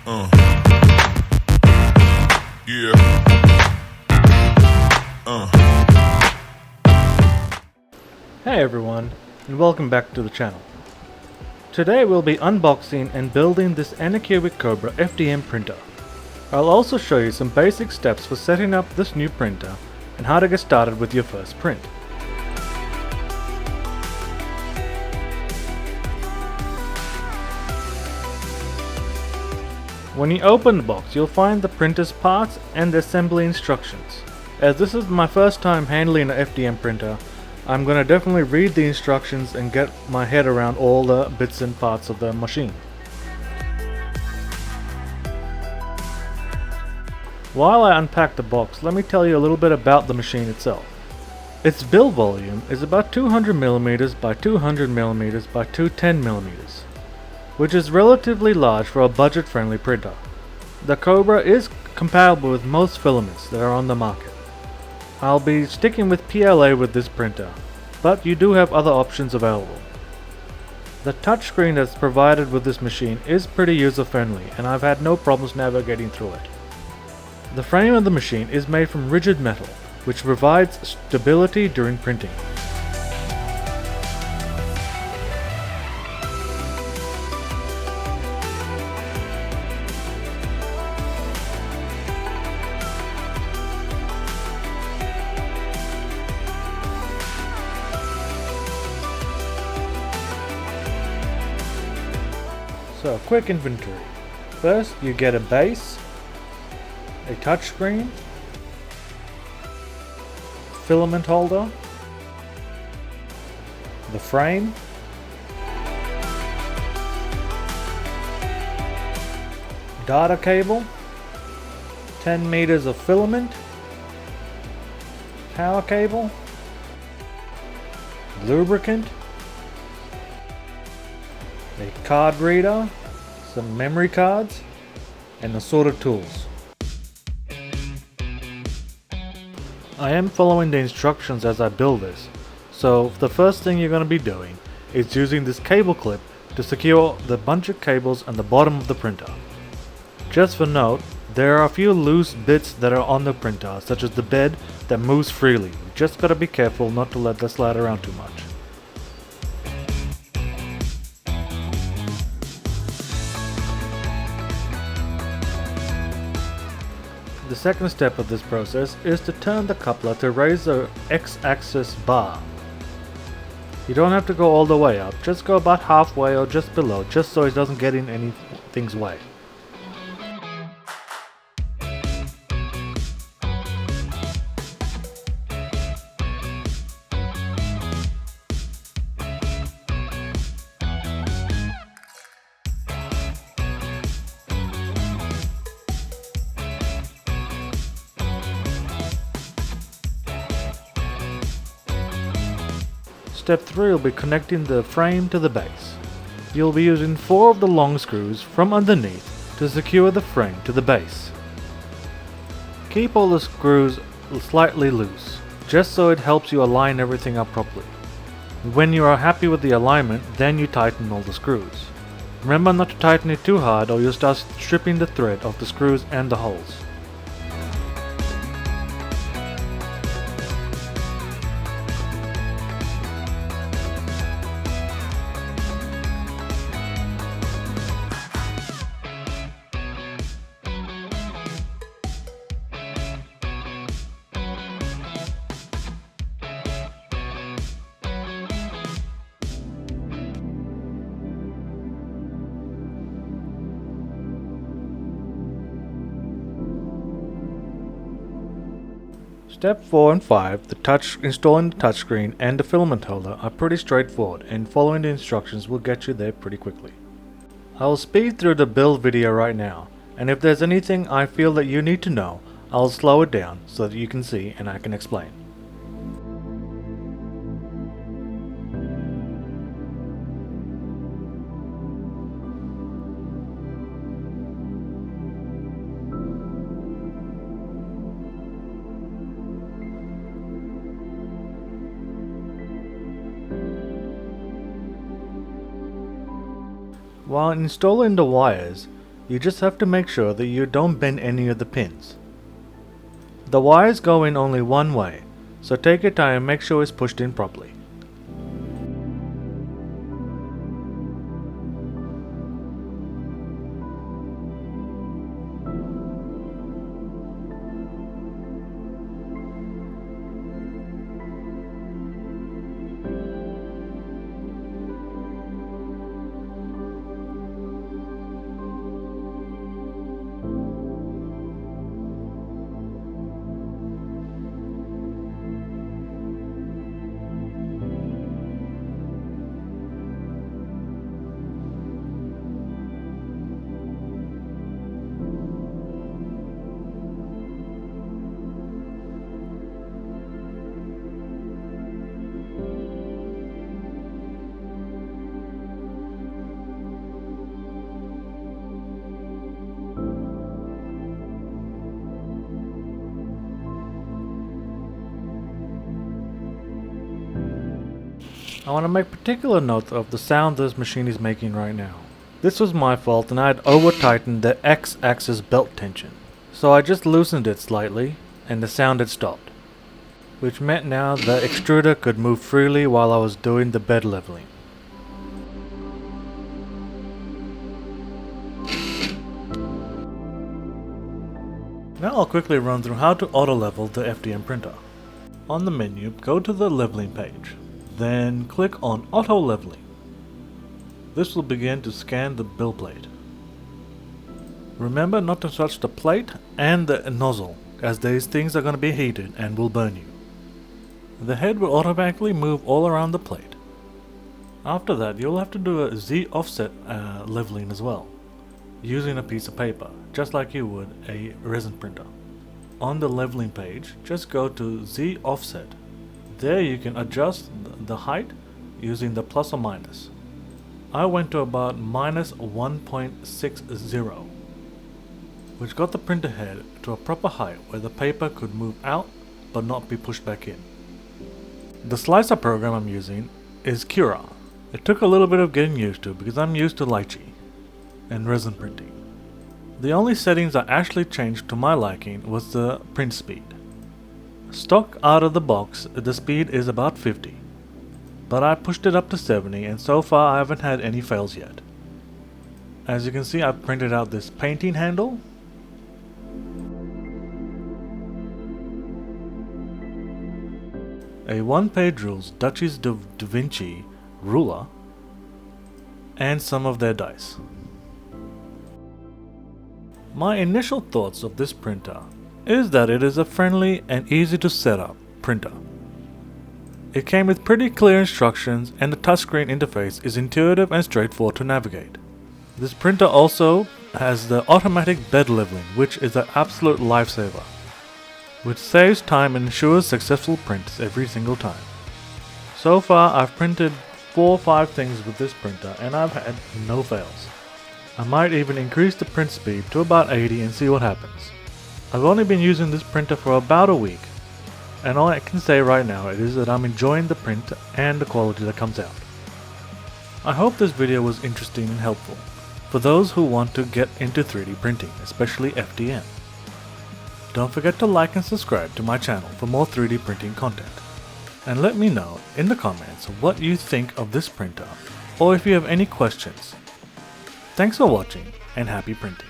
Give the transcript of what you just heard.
Uh. Yeah. Hey everyone, and welcome back to the channel. Today we'll be unboxing and building this Anycubic Kobra FDM printer. I'll also show you some basic steps for setting up this new printer and how to get started with your first print. When you open the box, you'll find the printer's parts and the assembly instructions. As this is my first time handling an FDM printer, I'm gonna definitely read the instructions and get my head around all the bits and parts of the machine. While I unpack the box, let me tell you a little bit about the machine itself. Its build volume is about 200mm by 200mm by 210mm, which is relatively large for a budget-friendly printer. The Kobra is compatible with most filaments that are on the market. I'll be sticking with PLA with this printer, but you do have other options available. The touchscreen that's provided with this machine is pretty user-friendly, and I've had no problems navigating through it. The frame of the machine is made from rigid metal, which provides stability during printing. So, quick inventory. First, you get a base, a touchscreen, filament holder, the frame, data cable, 10 meters of filament, power cable, lubricant, a card reader, some memory cards, and assorted tools. I am following the instructions as I build this, so the first thing you're going to be doing is using this cable clip to secure the bunch of cables on the bottom of the printer. Just for note, there are a few loose bits that are on the printer, such as the bed that moves freely. You just gotta be careful not to let that slide around too much. The second step of this process is to turn the coupler to raise the X-axis bar. You don't have to go all the way up, just go about halfway or just below, just so it doesn't get in anything's way. Step 3 will be connecting the frame to the base. You'll be using 4 of the long screws from underneath to secure the frame to the base. Keep all the screws slightly loose, just so it helps you align everything up properly. When you are happy with the alignment, then you tighten all the screws. Remember not to tighten it too hard or you'll start stripping the thread of the screws and the holes. Step 4 and 5, installing the touchscreen and the filament holder are pretty straightforward, and following the instructions will get you there pretty quickly. I will speed through the build video right now, and if there's anything I feel that you need to know, I'll slow it down so that you can see and I can explain. While installing the wires, You just have to make sure that you don't bend any of the pins. The wires go in only one way, so take your time and make sure it's pushed in properly. I want to make particular note of the sound this machine is making right now. This was my fault and I had over-tightened the X-axis belt tension. So I just loosened it slightly and the sound had stopped. Which meant now the extruder could move freely while I was doing the bed leveling. Now I'll quickly run through how to auto-level the FDM printer. On the menu, go to the leveling page. Then click on Auto Leveling. This will begin to scan the build plate. Remember not to touch the plate and the nozzle, as these things are going to be heated and will burn you. The head will automatically move all around the plate. After that, you'll have to do a Z offset leveling as well, using a piece of paper, just like you would a resin printer. On the leveling page, just go to Z offset. There you can adjust the height using the plus or minus. I went to about minus 1.60, which got the printer head to a proper height where the paper could move out but not be pushed back in. The slicer program I'm using is Cura. It took a little bit of getting used to because I'm used to lychee and resin printing. The only settings I actually changed to my liking was the print speed. Stock out of the box, the speed is about 50, but I pushed it up to 70 and so far I haven't had any fails yet. As you can see, I've printed out this painting handle, a one-page rules Duchess da Vinci ruler, and some of their dice. My initial thoughts of this printer is that it is a friendly and easy to set up printer. It came with pretty clear instructions and the touchscreen interface is intuitive and straightforward to navigate. This printer also has the automatic bed leveling, which is an absolute lifesaver, which saves time and ensures successful prints every single time. So far I've printed 4 or 5 things with this printer and I've had no fails. I might even increase the print speed to about 80 and see what happens. I've only been using this printer for about a week, and all I can say right now is that I'm enjoying the print and the quality that comes out. I hope this video was interesting and helpful for those who want to get into 3D printing, especially FDM. Don't forget to like and subscribe to my channel for more 3D printing content. And let me know in the comments what you think of this printer, or if you have any questions. Thanks for watching and happy printing.